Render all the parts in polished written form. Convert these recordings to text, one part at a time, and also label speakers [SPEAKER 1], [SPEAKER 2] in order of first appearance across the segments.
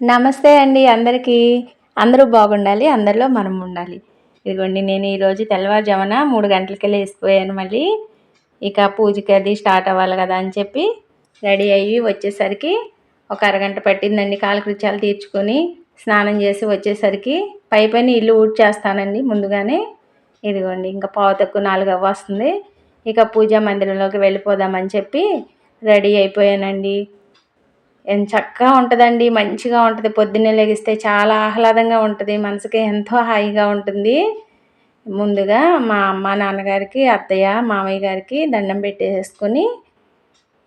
[SPEAKER 1] నమస్తే అండి అందరికీ. అందరూ బాగుండాలి. అందరిలో మనం ఉండాలి. ఇదిగోండి నేను ఈరోజు తెల్లవారుజామున 3 గంటలకే లేసిపోయాను మళ్ళీ. ఇక పూజకి అది స్టార్ట్ అవ్వాలి కదా అని చెప్పి రెడీ అయ్యి వచ్చేసరికి ఒక అరగంట పట్టిందండి. కాలకృత్యాలు తీర్చుకొని స్నానం చేసి వచ్చేసరికి పైపైన ఇల్లు ఊడ్చేస్తానండి ముందుగానే. ఇదిగోండి ఇంకా పావు తక్కువ 4 అవ్వస్తుంది. ఇక పూజా మందిరంలోకి వెళ్ళిపోదామని చెప్పి రెడీ అయిపోయానండి. చక్కగా ఉంటుందండి. మంచిగా ఉంటుంది. పొద్దున్నే లెగిస్తే చాలా ఆహ్లాదంగా ఉంటుంది. మనసుకి ఎంతో హాయిగా ఉంటుంది. ముందుగా మా అమ్మ, నాన్నగారికి, అత్తయ్య, మామయ్య గారికి దండం పెట్టేసుకొని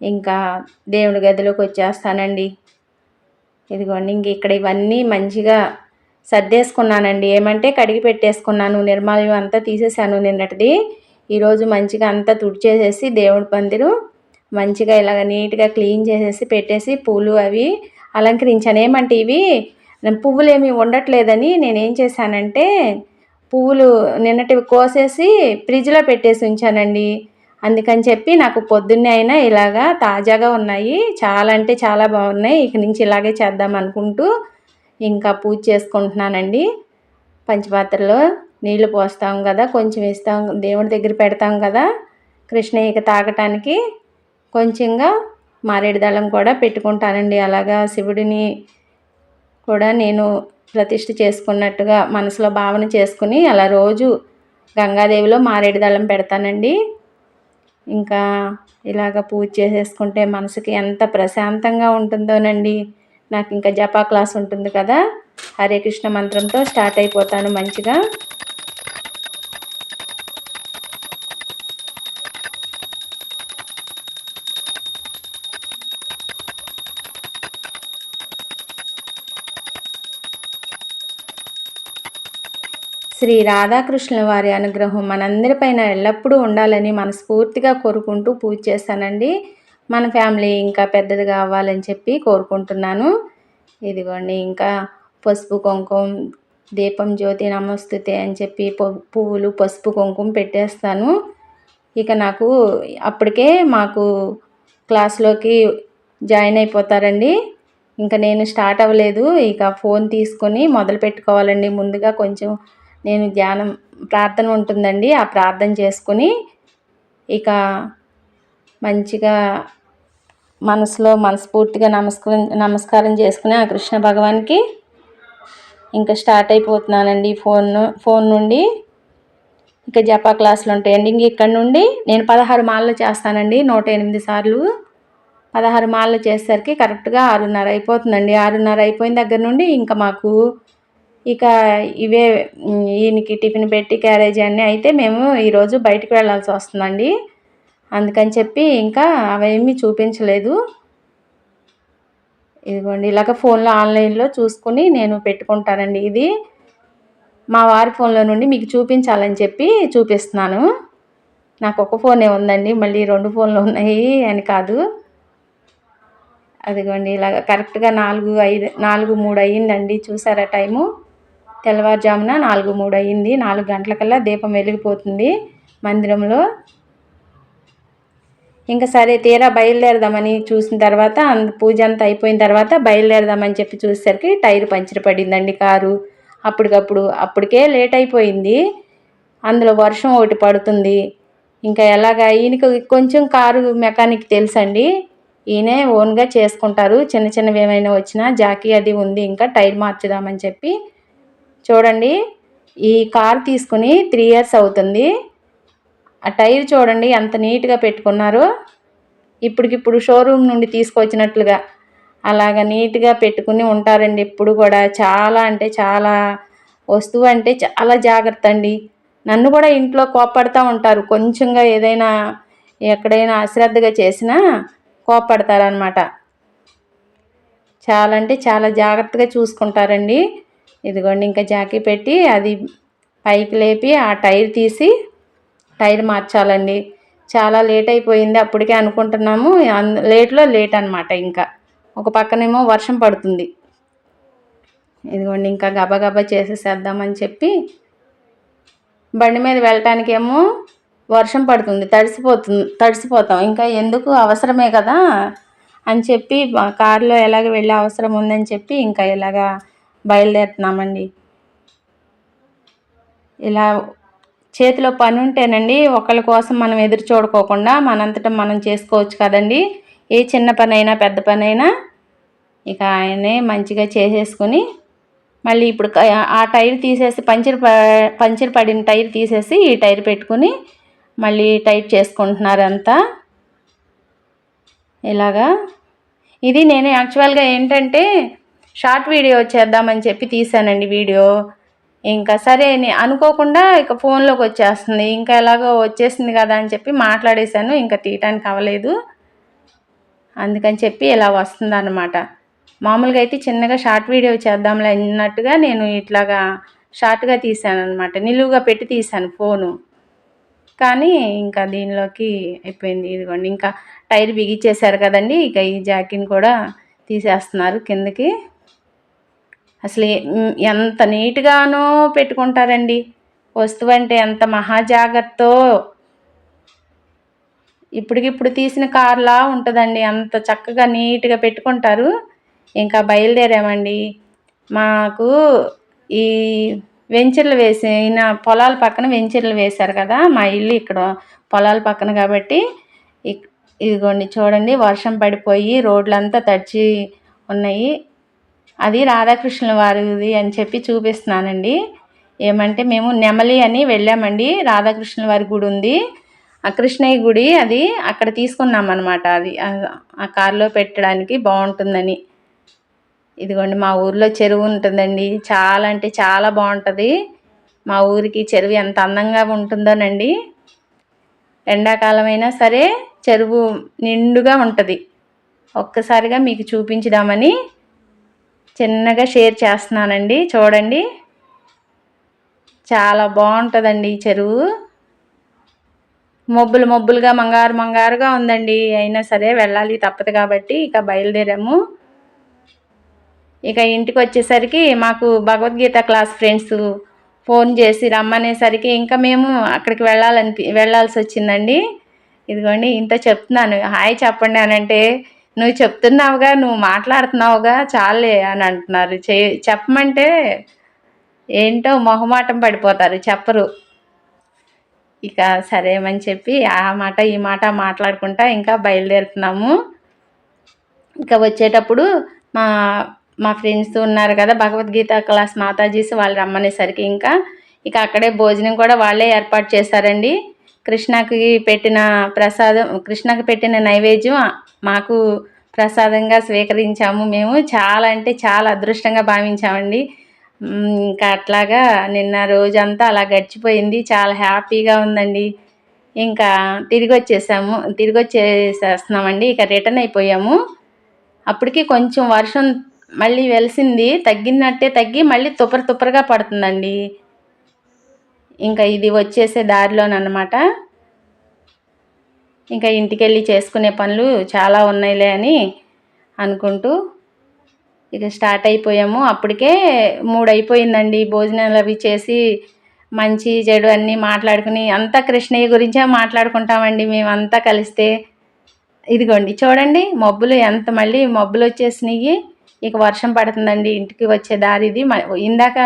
[SPEAKER 1] ఇంకా దేవుడి గదిలోకి వచ్చేస్తానండి. ఇదిగోండి ఇంక ఇక్కడ ఇవన్నీ మంచిగా సర్దేసుకున్నానండి. ఏమంటే కడిగి పెట్టేసుకున్నాను. నిర్మాల్యం అంతా తీసేసాను నిన్నటిది. ఈరోజు మంచిగా అంతా తుడిచేసేసి దేవుడి పందిరు మంచిగా ఇలాగ నీట్గా క్లీన్ చేసేసి పెట్టేసి పూలు అవి అలంకరించాను. ఏమంటే ఇవి పువ్వులు ఏమి ఉండట్లేదని నేనేం చేశానంటే పువ్వులు నిన్నటివి కోసేసి ఫ్రిడ్జ్లో పెట్టేసి ఉంచానండి. అందుకని చెప్పి నాకు పొద్దున్నే అయినా ఇలాగా తాజాగా ఉన్నాయి. చాలా అంటే చాలా బాగున్నాయి. ఇక నుంచి ఇలాగే చేద్దాం అనుకుంటూ ఇంకా పూజ చేసుకుంటున్నానండి. పంచపాత్రలో నీళ్లు పోస్తాం కదా, కొంచెం ఇస్తాం దేవుడి దగ్గర పెడతాం కదా, కృష్ణయ్యకి తాగటానికి కొంచెంగా మారేడు దళం కూడా పెట్టుకుంటానండి. అలాగా శివుడిని కూడా నేను ప్రతిష్ఠ చేసుకున్నట్టుగా మనసులో భావన చేసుకుని అలా రోజు గంగాదేవిలో మారేడు దళం పెడతానండి. ఇంకా ఇలాగ పూజ చేసేసుకుంటే మనసుకి ఎంత ప్రశాంతంగా ఉంటుందోనండి. నాకు ఇంకా జపా క్లాస్ ఉంటుంది కదా, హరే కృష్ణ మంత్రంతో స్టార్ట్ అయిపోతాను మంచిగా. శ్రీ రాధాకృష్ణుల వారి అనుగ్రహం మనందరిపైన ఎల్లప్పుడూ ఉండాలని మనస్ఫూర్తిగా కోరుకుంటూ పూజ చేస్తానండి. మన ఫ్యామిలీ ఇంకా పెద్దదిగా అవ్వాలని చెప్పి కోరుకుంటున్నాను. ఇదిగోండి ఇంకా పసుపు కుంకుమ దీపం జ్యోతి నమస్తుతే అని చెప్పి పువ్వులు పసుపు కుంకుమ పెట్టేస్తాను. ఇక నాకు అప్పటికే మాకు క్లాస్లోకి జాయిన్ అయిపోతారండి. ఇంకా నేను స్టార్ట్ అవ్వలేదు. ఇక ఫోన్ తీసుకొని మొదలు పెట్టుకోవాలండి. ముందుగా కొంచెం నేను ధ్యానం ప్రార్థన ఉంటుందండి. ఆ ప్రార్థన చేసుకుని ఇక మంచిగా మనసులో మనస్ఫూర్తిగా నమస్కారం చేసుకుని ఆ కృష్ణ భగవాన్కి ఇంకా స్టార్ట్ అయిపోతున్నానండి. ఫోన్ నుండి ఇక జపా క్లాసులు ఉంటాయండి. ఇంక ఇక్కడ నుండి నేను 16 మాలలు చేస్తానండి. 108 సార్లు 16 మాలలు చేసేసరికి కరెక్ట్గా 6:30 అయిపోతుందండి. 6:30 అయిపోయిన దగ్గర నుండి ఇంకా మాకు ఇక ఇవే ఈయనకి టిఫిన్ పెట్టి క్యారేజీ అన్నీ అయితే మేము ఈరోజు బయటికి వెళ్ళాల్సి వస్తుందండి. అందుకని చెప్పి ఇంకా అవేమీ చూపించలేదు. ఇదిగోండి ఇలాగ ఫోన్లో ఆన్లైన్లో చూసుకుని నేను పెట్టుకుంటానండి. ఇది మా వారి ఫోన్లో నుండి మీకు చూపించాలని చెప్పి చూపిస్తున్నాను. నాకు ఒక ఫోనే ఉందండి, మళ్ళీ 2 ఫోన్లు ఉన్నాయి అని కాదు. అదిగోండి ఇలాగ కరెక్ట్గా 4:03 అయ్యిందండి. చూసారా టైము? తెల్లవారుజామున 4:03 అయ్యింది. 4 గంటలకల్లా దీపం వెలిగిపోతుంది మందిరంలో. ఇంకా సరే తీరా బయలుదేరదామని చూసిన తర్వాత పూజ అంతా అయిపోయిన తర్వాత బయలుదేరదామని చెప్పి చూసేసరికి టైర్ పంచర్ పడిందండి కారు. అప్పటికే లేట్ అయిపోయింది. అందులో వర్షం ఒకటి పడుతుంది. ఇంకా ఎలాగా ఈయనకి కొంచెం కారు మెకానిక్ తెలుసండి. ఈయనే ఓన్గా చేసుకుంటారు. చిన్న చిన్నవి ఏమైనా వచ్చినా జాకీ అది ఉంది. ఇంకా టైర్ మార్చుదామని చెప్పి చూడండి ఈ కార్ తీసుకుని 3 ఇయర్స్ అవుతుంది. ఆ టైర్ చూడండి ఎంత నీట్గా పెట్టుకున్నారో. ఇప్పటికిప్పుడు షోరూమ్ నుండి తీసుకొచ్చినట్లుగా అలాగ నీట్గా పెట్టుకుని ఉంటారండి. ఎప్పుడు కూడా చాలా అంటే చాలా వస్తువు అంటే చాలా జాగ్రత్త అండి. నన్ను కూడా ఇంట్లో కోప్పడుతూ ఉంటారు. కొంచెంగా ఏదైనా ఎక్కడైనా అశ్రద్ధగా చేసినా కోప్పడతారనమాట. చాలా అంటే చాలా జాగ్రత్తగా చూసుకుంటారండి. ఇదిగోండి ఇంకా జాకీ పెట్టి అది పైకి లేపి ఆ టైర్ తీసి టైర్ మార్చాలండి. చాలా లేట్ అయిపోయింది. అప్పటికే అనుకుంటున్నాము. లేట్లో లేట్ అనమాట. ఇంకా ఒక పక్కనేమో వర్షం పడుతుంది. ఇదిగోండి ఇంకా గబగబా చేసేసేద్దామని చెప్పి బండి మీద వెళ్ళటానికేమో వర్షం పడుతుంది, తడిసిపోతాం. ఇంకా ఎందుకు అవసరమే కదా అని చెప్పి కారులో ఎలాగ వెళ్ళే అవసరం ఉందని చెప్పి ఇంకా ఇలాగా బయలుదేరుతున్నామండి. ఇలా చేతిలో పని ఉంటేనండి ఒకళ్ళ కోసం మనం ఎదురు చూడుకోకుండా మనంతటా మనం చేసుకోవచ్చు కదండి. ఏ చిన్న పనైనా పెద్ద పనైనా ఇక ఆయనే మంచిగా చేసేసుకుని మళ్ళీ ఇప్పుడు ఆ టైర్ తీసేసి పంచర్ పడిన టైర్ తీసేసి ఈ టైర్ పెట్టుకుని మళ్ళీ టైట్ చేసుకుంటున్నారు అంతా. ఇలాగా ఇది నేను యాక్చువల్గా ఏంటంటే షార్ట్ వీడియో చేద్దామని చెప్పి తీసానండి వీడియో. ఇంకా సరే అనుకోకుండా ఇక ఫోన్లోకి వచ్చేస్తుంది. ఇంకా ఎలాగో వచ్చేసింది కదా అని చెప్పి మాట్లాడేశాను. ఇంకా తీయటానికి అవ్వలేదు. అందుకని చెప్పి ఇలా వస్తుందన్నమాట. మామూలుగా అయితే చిన్నగా షార్ట్ వీడియో చేద్దాంలే అన్నట్టుగా నేను ఇట్లాగా షార్ట్గా తీసాను అనమాట. నిలువుగా పెట్టి తీసాను ఫోను. కానీ ఇంకా దీనిలోకి అయిపోయింది. ఇదిగోండి ఇంకా టైర్ బిగించేశారు కదండి. ఇక ఈ జాకీని కూడా తీసేస్తున్నారు కిందకి. అసలు ఎంత నీట్గానో పెట్టుకుంటారండి. వస్తువు అంటే ఎంత మహాజాగ్రత్తో. ఇప్పటికిప్పుడు తీసిన కార్లా ఉంటుందండి. అంత చక్కగా నీట్గా పెట్టుకుంటారు. ఇంకా బయలుదేరామండి. మాకు ఈ వెంచర్లు వేసిన పొలాల పక్కన వెంచర్లు వేశారు కదా. మా ఇల్లు ఇక్కడ పొలాల పక్కన కాబట్టి ఇదిగోండి చూడండి వర్షం పడిపోయి రోడ్లంతా తడిచి ఉన్నాయి. అది రాధాకృష్ణుల వారిది అని చెప్పి చూపిస్తున్నానండి. ఏమంటే మేము నెమలి అని వెళ్ళామండి. రాధాకృష్ణుల వారి గుడి ఉంది, ఆ కృష్ణయ్య గుడి. అది అక్కడ తీసుకున్నాం అనమాట. అది ఆ కారులో పెట్టడానికి బాగుంటుందని. ఇదిగోండి మా ఊర్లో చెరువు ఉంటుందండి. చాలా అంటే చాలా బాగుంటుంది. మా ఊరికి చెరువు ఎంత అందంగా ఉంటుందోనండి. ఎండాకాలం అయినా సరే చెరువు నిండుగా ఉంటుంది. ఒక్కసారిగా మీకు చూపించుదామని చిన్నగా షేర్ చేస్తున్నానండి. చూడండి చాలా బాగుంటుందండి ఈ చెరువు. మబ్బులుగా మంగారుగా ఉందండి. అయినా సరే వెళ్ళాలి తప్పదు కాబట్టి ఇక బయలుదేరాము. ఇక ఇంటికి వచ్చేసరికి మాకు భగవద్గీత క్లాస్ ఫ్రెండ్స్ ఫోన్ చేసి రమ్మనేసరికి ఇంకా మేము అక్కడికి వెళ్ళాల్సి వచ్చిందండి. ఇదిగోండి ఇంత చెప్తున్నాను, హాయ్ చెప్పండి అని అంటే, నువ్వు చెప్తున్నావుగా, నువ్వు మాట్లాడుతున్నావుగా చాలే అని అంటున్నారు. చెప్పమంటే ఏంటో మొహమాటం పడిపోతారు, చెప్పరు. ఇక సరేమని చెప్పి ఆ మాట ఈ మాట మాట్లాడుకుంటా ఇంకా బయలుదేరుతున్నాము. ఇంకా వచ్చేటప్పుడు మా ఫ్రెండ్స్ ఉన్నారు కదా భగవద్గీత క్లాస్ మాతాజీస్, వాళ్ళు రమ్మనేసరికి ఇక అక్కడే భోజనం కూడా వాళ్ళే ఏర్పాటు చేశారండి. కృష్ణకి పెట్టిన నైవేద్యం మాకు ప్రసాదంగా స్వీకరించాము. మేము చాలా అంటే చాలా అదృష్టంగా భావించామండి. ఇంకా అట్లాగా నిన్న రోజంతా అలా గడిచిపోయింది. చాలా హ్యాపీగా ఉందండి. ఇంకా తిరిగి వచ్చేసేస్తున్నామండి. ఇక రిటర్న్ అయిపోయాము. అప్పటికి కొంచెం వర్షం మళ్ళీ వెలిసింది, తగ్గినట్టే తగ్గి మళ్ళీ తుప్పరగా పడుతుందండి. ఇంకా ఇది వచ్చేసే దారిలోనమాట. ఇంకా ఇంటికి వెళ్ళి చేసుకునే పనులు చాలా ఉన్నాయిలే అని అనుకుంటూ ఇక స్టార్ట్ అయిపోయాము. అప్పటికే 3 అయిపోయిందండి. భోజనాలు అవి చేసి మంచి చెడు అన్నీ మాట్లాడుకుని అంతా కృష్ణయ్య గురించే మాట్లాడుకుంటామండి మేమంతా కలిస్తే. ఇదిగోండి చూడండి మళ్ళీ మబ్బులు వచ్చేసినాయి. ఇక వర్షం పడుతుందండి. ఇంటికి వచ్చే దారి ఇది. ఇందాక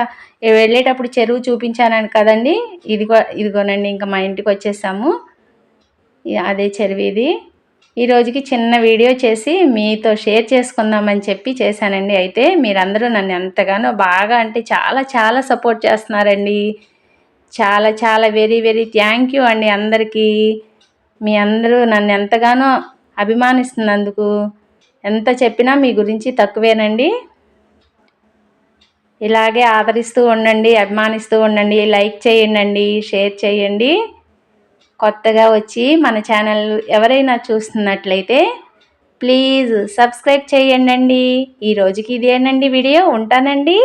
[SPEAKER 1] వెళ్ళేటప్పుడు చెరువు చూపించాను కదండి, ఇదిగోనండి ఇంకా మా ఇంటికి వచ్చేసాము. అదే చెరువు ఇది. ఈరోజుకి చిన్న వీడియో చేసి మీతో షేర్ చేసుకుందామని చెప్పి చేశానండి. అయితే మీరందరూ నన్ను ఎంతగానో బాగా అంటే చాలా చాలా సపోర్ట్ చేస్తున్నారండి. చాలా చాలా వెరీ వెరీ థ్యాంక్ యూ అండి అందరికీ. మీ అందరూ నన్ను ఎంతగానో అభిమానిస్తున్నందుకు ఎంత చెప్పినా మీ గురించి తక్కువేనండి. ఇలాగే ఆదరిస్తూ ఉండండి, అభిమానిస్తూ ఉండండి, లైక్ చేయండి, షేర్ చేయండి. కొత్తగా వచ్చి మన ఛానల్ ఎవరైనా చూస్తున్నట్లయితే ప్లీజ్ సబ్స్క్రైబ్ చేయండి. ఈరోజుకి ఇదేనండి వీడియో. ఉంటానండి.